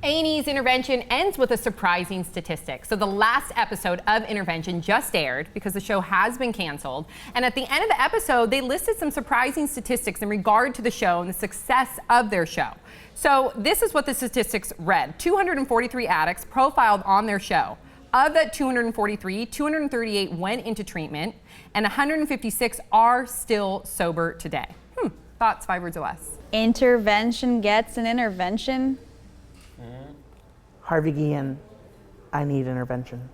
A&E's Intervention ends with a surprising statistic. So the last episode of Intervention just aired because the show has been canceled. And at the end of the episode, they listed some surprising statistics in regard to the show and the success of their show. So this is what the statistics read. 243 addicts profiled on their show. Of that 243, 238 went into treatment and 156 are still sober today. Thoughts, 5 words or less? Intervention gets an intervention. Harvey Guillen, I need intervention.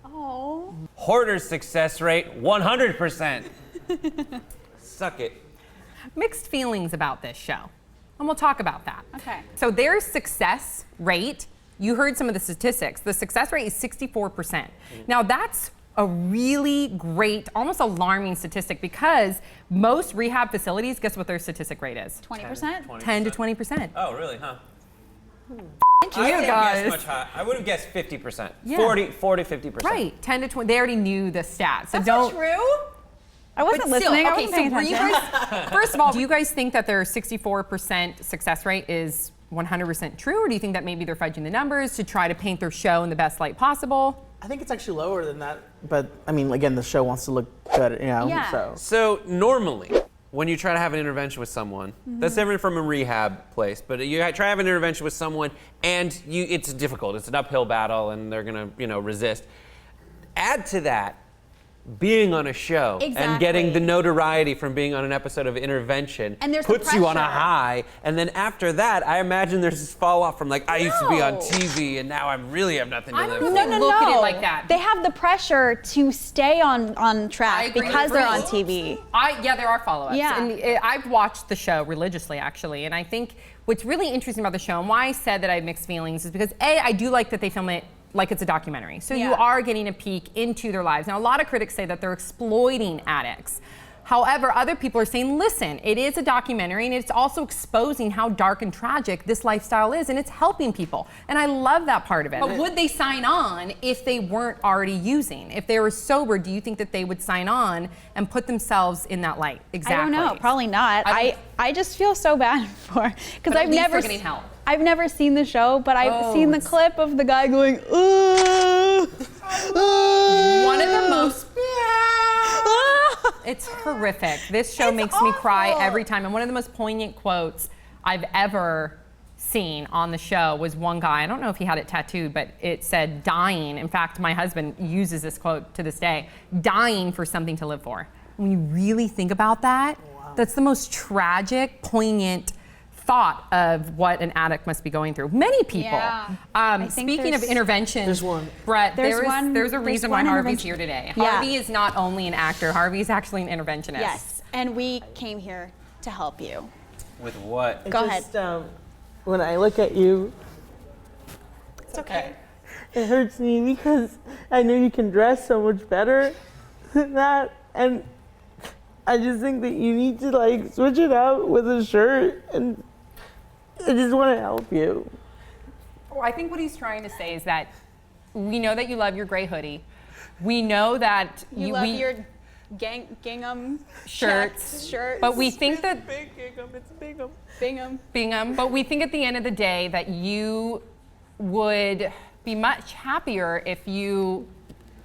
Oh. Hoarder's success rate, 100%. Suck it. Mixed feelings about this show, and we'll talk about that. Okay. So their success rate, you heard some of the statistics, the success rate is 64%. Now that's a really great, almost alarming statistic because most rehab facilities, guess what their statistic rate is? 20%? 10 to 20%. Oh, really, huh? You guys. Much higher. I would have guessed 50%. Yeah. 40, 50%. Right, 10 to 20, they already knew the stats. So That's don't. not true. I wasn't But still, listening. I okay, wasn't so paying were you attention. guys, first of all, do you guys think that their 64% success rate is 100% true, or do you think that maybe they're fudging the numbers to try to paint their show in the best light possible? I think it's actually lower than that, but I mean, again, the show wants to look good, you know, Yeah. So normally, when you try to have an intervention with someone, that's different from a rehab place, but you try to have an intervention with someone and it's difficult. It's an uphill battle and they're gonna, resist. Add to that being on a show and getting the notoriety from being on an episode of Intervention And there's the puts you on a pressure. high, and then after that, I imagine there's this fall off from like, I used to be on TV and now I really have nothing to I live don't for. know. Look at it like that. They have the pressure to stay on track agree. because they're on TV. Yeah, there are follow-ups. Yeah. And I've watched the show religiously, actually, and I think what's really interesting about the show and why I said that I have mixed feelings is because I do like that they film it like it's a documentary. So you Yeah. are getting a peek into their lives. Now, a lot of critics say that they're exploiting addicts. However, other people are saying, listen, it is a documentary and it's also exposing how dark and tragic this lifestyle is and it's helping people. And I love that part of it. But would they sign on if they weren't already using? If they were sober, do you think that they would sign on and put themselves in that light? Exactly. I don't know, probably not. I just feel so bad for, because I've never getting help. I've never seen the show, but I've seen the clip of the guy going, ooh. One of the most, it's horrific. This show makes me cry every time. And one of the most poignant quotes I've ever seen on the show was one guy, I don't know if he had it tattooed, but it said dying. In fact, my husband uses this quote to this day, dying for something to live for. When you really think about that, that's the most tragic, poignant thought of what an addict must be going through. Many people. Yeah. Speaking of intervention, There's one. Brett, there's a there's reason why one Harvey's intervention. here today. Yeah. Harvey is not only an actor, Harvey's actually an interventionist. Yes, and we came here to help you. With what? Go ahead. When I look at you, It's okay. it hurts me because I know you can dress so much better than that, and I just think that you need to like switch it out with a shirt, and I just want to help you. Well, I think what he's trying to say is that we know that you love your gray hoodie. We know that You love your gingham shirts, shirts. but we think that Big gingham, it's Bingham. Bingham. but we think at the end of the day that you would be much happier if you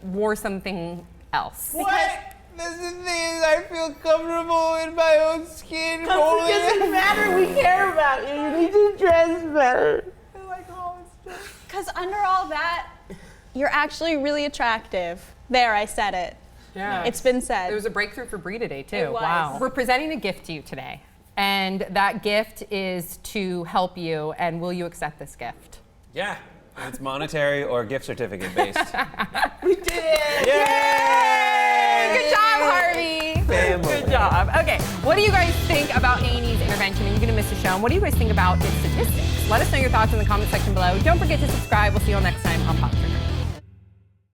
wore something else. What? This is the thing, I feel comfortable in my own skin. It doesn't matter. We care about you. You need to dress better. Because under all that, you're actually really attractive. There, I said it. Yeah. It's been said. It was a breakthrough for Bree today, too. It was. Wow. We're presenting a gift to you today, and that gift is to help you, and will you accept this gift? Yeah. It's monetary or gift certificate based. We did it. Yay! Good job, Harvey. Family. Good job. Okay, what do you guys think about A&E's intervention? Are you going to miss the show? And what do you guys think about its statistics? Let us know your thoughts in the comment section below. Don't forget to subscribe. We'll see you all next time on Pop Trigger.